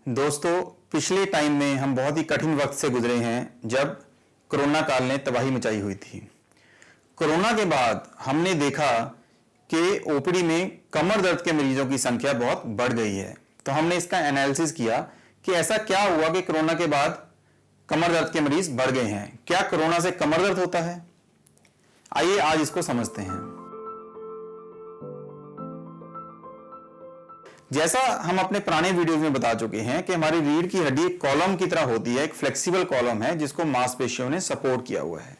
दोस्तों, पिछले टाइम में हम बहुत ही कठिन वक्त से गुजरे हैं जब कोरोना काल ने तबाही मचाई हुई थी। कोरोना के बाद हमने देखा कि ओपीडी में कमर दर्द के मरीजों की संख्या बहुत बढ़ गई है। तो हमने इसका एनालिसिस किया कि ऐसा क्या हुआ कि कोरोना के बाद कमर दर्द के मरीज बढ़ गए हैं। क्या कोरोना से कमर दर्द होता है? आइए आज इसको समझते हैं। जैसा हम अपने पुराने वीडियोस में बता चुके हैं कि हमारी रीढ़ की हड्डी एक कॉलम की तरह होती है, एक फ्लेक्सिबल कॉलम है जिसको मांसपेशियों ने सपोर्ट किया हुआ है।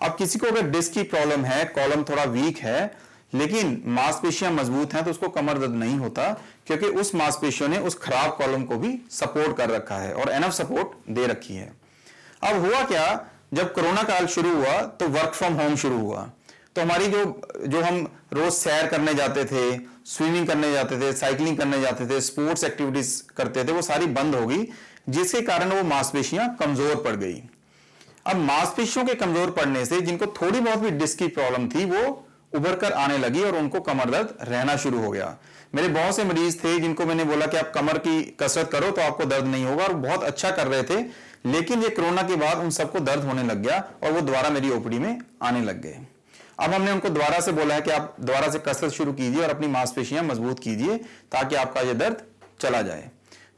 अब किसी को अगर डिस्क की प्रॉब्लम है, कॉलम थोड़ा वीक है लेकिन मांसपेशियां मजबूत हैं, तो उसको कमर दर्द नहीं होता, क्योंकि उस मांसपेशियों ने उस खराब कॉलम को भी सपोर्ट कर रखा है और एनफ सपोर्ट दे रखी है। अब हुआ क्या, जब कोरोना काल शुरू हुआ तो वर्क फ्रॉम होम शुरू हुआ। तो हमारी जो हम रोज सैर करने जाते थे, स्विमिंग करने जाते थे, साइकिलिंग करने जाते थे, स्पोर्ट्स एक्टिविटीज करते थे, वो सारी बंद हो गई, जिसके कारण वो मांसपेशियां कमजोर पड़ गई। अब मांसपेशियों के कमजोर पड़ने से जिनको थोड़ी बहुत भी डिस्क की प्रॉब्लम थी वो उभर कर आने लगी और उनको कमर दर्द रहना शुरू हो गया। मेरे बहुत से मरीज थे जिनको मैंने बोला कि आप कमर की कसरत करो तो आपको दर्द नहीं होगा, और बहुत अच्छा कर रहे थे, लेकिन ये कोरोना के बाद उन सबको दर्द होने लग गया और वो दोबारा मेरी ओपीडी में आने लग गए। अब हमने उनको दोबारा से बोला है कि आप दोबारा से कसरत शुरू कीजिए और अपनी मांसपेशियां मजबूत कीजिए ताकि आपका ये दर्द चला जाए।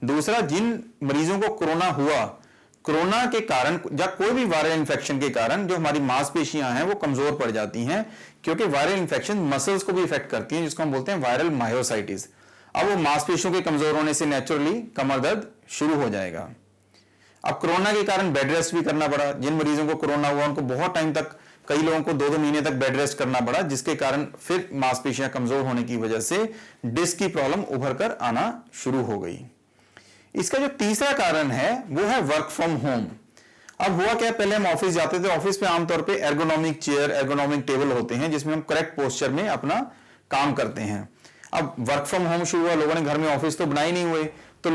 दूसरा, जिन मरीजों को कोरोना हुआ, कोरोना के कारण या कोई भी वायरल इंफेक्शन के कारण जो हमारी मांसपेशियां हैं वो कमजोर पड़ जाती हैं, क्योंकि वायरल इंफेक्शन मसल्स को भी इफेक्ट करती हैं, जिसको हम बोलते हैं वायरल मायोसाइटिस। अब वो मांसपेशियों के कमजोर होने से नेचुरली कमर दर्द शुरू हो जाएगा। अब कोरोना के कारण बेड रेस्ट भी करना पड़ा। जिन मरीजों को कोरोना हुआ उनको बहुत टाइम तक, कई लोगों को 2-2 महीने तक बेड रेस्ट करना पड़ा, जिसके कारण फिर मांसपेशियां कमजोर होने की वजह से डिस्क की प्रॉब्लम उभर कर आना शुरू हो गई। इसका जो तीसरा कारण है वो है वर्क फ्रॉम होम। अब हुआ क्या, पहले हम ऑफिस जाते थे, ऑफिस पे आमतौर पे एर्गोनॉमिक चेयर, एर्गोनॉमिक टेबल होते हैं जिसमें हम करेक्ट पोस्चर में अपना काम करते हैं। अब वर्क फ्रॉम होम शुरू हुआ, लोगों ने घर में ऑफिस तो बनाए नहीं हुए, तो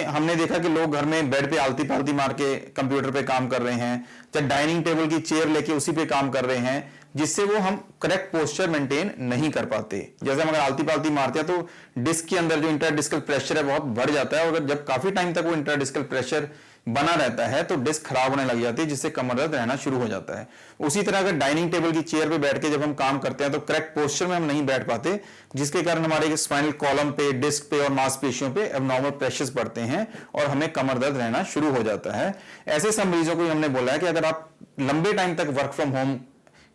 हमने देखा कि लोग घर में बेड पे आलती पालती मार के कंप्यूटर पे काम कर रहे हैं, या डाइनिंग टेबल की चेयर लेके उसी पे काम कर रहे हैं, जिससे वो हम करेक्ट पोस्चर मेंटेन नहीं कर पाते। जैसे हम अगर आलती पालती मारते हैं तो डिस्क के अंदर जो इंटरडिस्कल प्रेशर है बहुत बढ़ जाता है, और जब काफी टाइम तक वो इंटरडिस्कल प्रेशर बना रहता है तो डिस्क खराब होने लग जाती है, जिससे कमर दर्द रहना शुरू हो जाता है। उसी तरह अगर डाइनिंग टेबल की चेयर पे बैठ के जब हम काम करते हैं तो करेक्ट पोस्चर में हम नहीं बैठ पाते, जिसके कारण हमारे स्पाइनल कॉलम पे, डिस्क पे और मांसपेशियों पे एबनॉर्मल प्रेशर्स पड़ते हैं और हमें कमर दर्द रहना शुरू हो जाता है। ऐसे सब मरीजों को हमने बोला है कि अगर आप लंबे टाइम तक वर्क फ्रॉम होम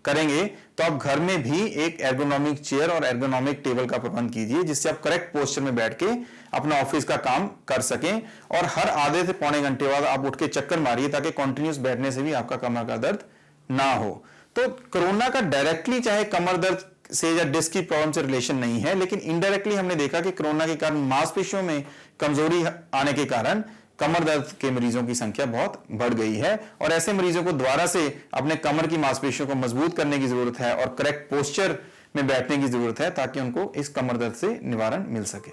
करेंगे तो आप घर में भी एक एर्गोनॉमिक चेयर और एर्गोनॉमिक टेबल का प्रबंध कीजिए, जिससे आप करेक्ट पोस्चर में बैठ के अपना ऑफिस का काम कर सकें, और हर आधे से पौने घंटे बाद आप उठ के चक्कर मारिए ताकि कंटिन्यूस बैठने से भी आपका कमर का दर्द ना हो। तो कोरोना का डायरेक्टली चाहे कमर दर्द से या डिस्क की प्रॉब्लम से रिलेशन नहीं है, लेकिन इनडायरेक्टली हमने देखा कि कोरोना के कारण मांसपेशियों में कमजोरी आने के कारण कमर दर्द के मरीजों की संख्या बहुत बढ़ गई है, और ऐसे मरीजों को दोबारा से अपने कमर की मांसपेशियों को मजबूत करने की जरूरत है और करेक्ट पोस्चर में बैठने की जरूरत है ताकि उनको इस कमर दर्द से निवारण मिल सके।